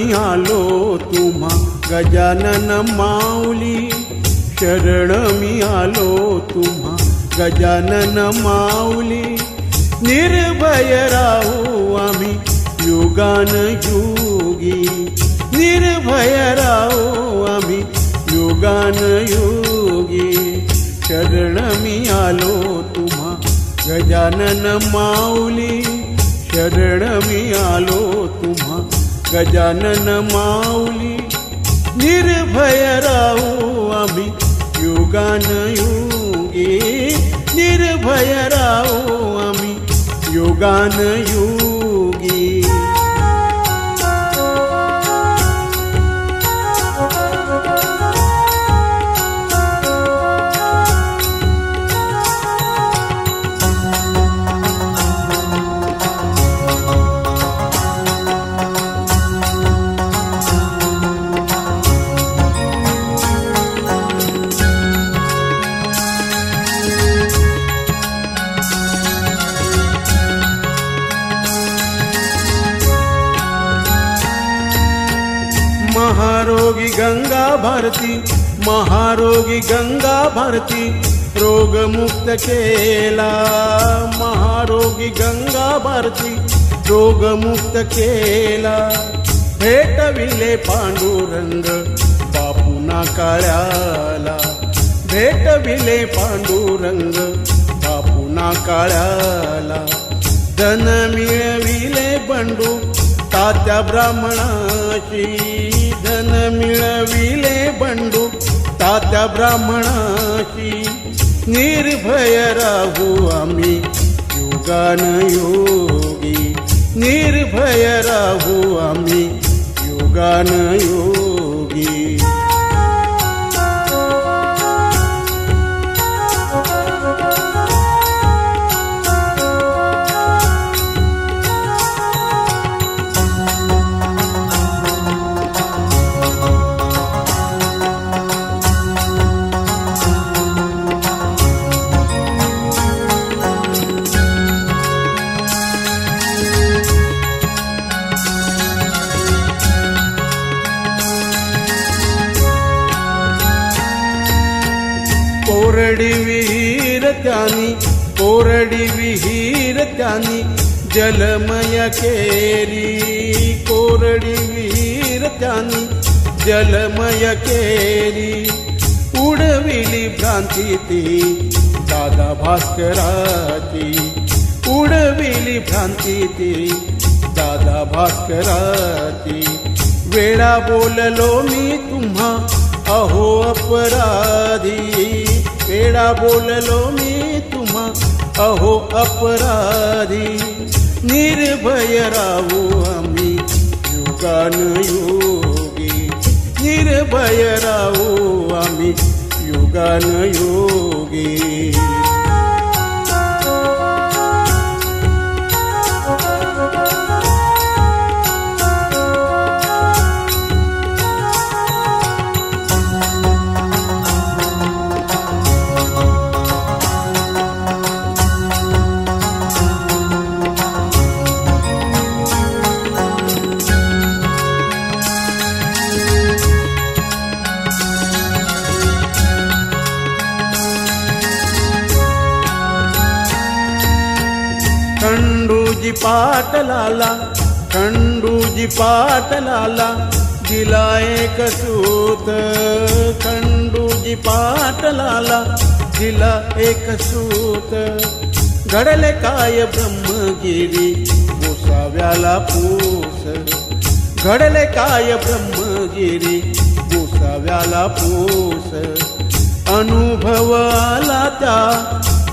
मी आलो तुम्हा गजानन माऊली, शरण मी आलो तुम्हा गजानन माऊली. निर्भय राहू आम्ही युगान युगी, निर्भय राहू आम्ही युगान युगी. शरण मी आलो तुम्हा गजानन माऊली, शरण मी आलो तुम्हा गजानन माऊली. निर्भय राहू आम्ही युगान युगी, निर्भय राहू आम्ही युगान युगी. महारोगी गंगा भारती, महारोगी गंगा भारती, रोगमुक्त केला. महारोगी गंगा भारती, रोगमुक्त केला. भेटविले पांडुरंग बापुना काळ्याला, भेटविले पांडुरंग बापुना काळ्याला. धन मिळविले बंडू तात्या ब्राह्मणाशी, धन मिळविले बंडू तात्या ब्राह्मणाशी. निर्भय राहू आम्ही युगान योगी, निर्भय राहू आम्ही युगान योगी. कोरडी विहीर त्यानी, कोरडी विहीर त्यानी जलमय केली. कोरडी विहीर त्यानी जलमय केली. उडविली भ्रांती ती दादा भास्कराची, उडविली भ्रांती ती दादा भास्कराची. वेळा बोललो मी तुम्हा अहो अपराधी, वेळा बोललो मी तुम्हा अहो अपराधी. निर्भय राहू आम्ही युगान योगी, निर्भय राहू आम्ही युगान योगी. खंडूजी पाटलाला, खंडूजी पाटलाला दिला एक सूत. खंडूजी पाटलाला दिला एक सूत. घडले काय ब्रह्मगिरी गोसाव्याला पूस, घडले काय ब्रह्मगिरी गोसाव्याला पूस. अनुभव आला त्या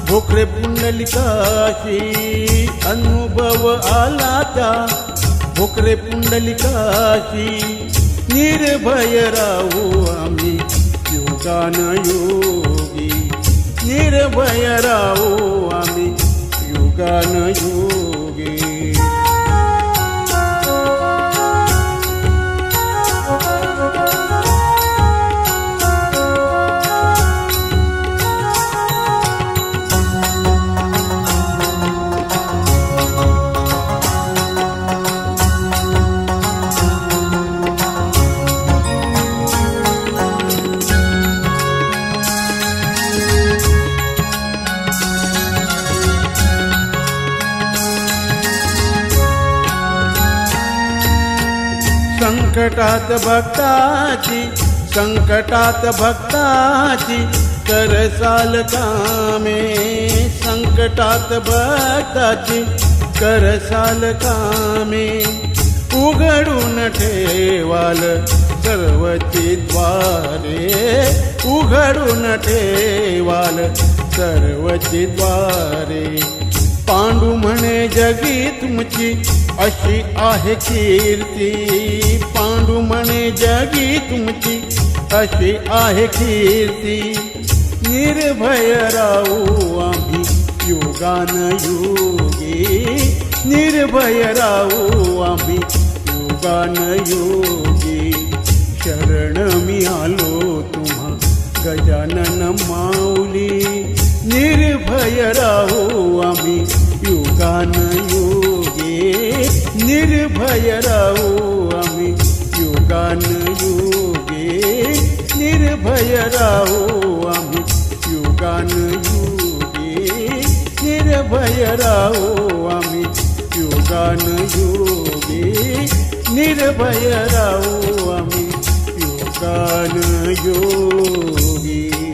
भोकरे पुंडलिकाशी, अनुभव आला त्या भोकरे पुंडलिकाशी. निर्भय राहू आम्ही युगान योगी, निर्भय राहू आम्ही युगान योगी. संकटात भक्ताची करसाल कामे, संकटात भक्ताची करसाल कामे. उघडून ठेवाल सर्वची द्वारे, उघडून ठेवाल सर्वची द्वारे. पांडू म्हणे जगी तुमची अशी आहे कीर्ती, पांडू म्हणे जगी तुमची अशी आहे कीर्ती. निर्भय राहू आम्ही युगानयुगी, निर्भय राहू आम्ही युगानयुगी. शरण मी आलो तुम्हा गजानन माऊली, निर्भय राहू आम्ही युगानयुगी, निर्भय राहू आम्ही युगानयुगी, निर्भय राहू आम्ही युगानयुगी, निर्भय राहू आम्ही युगानयुगी, निर्भय राहू आम्ही युगानयुगी.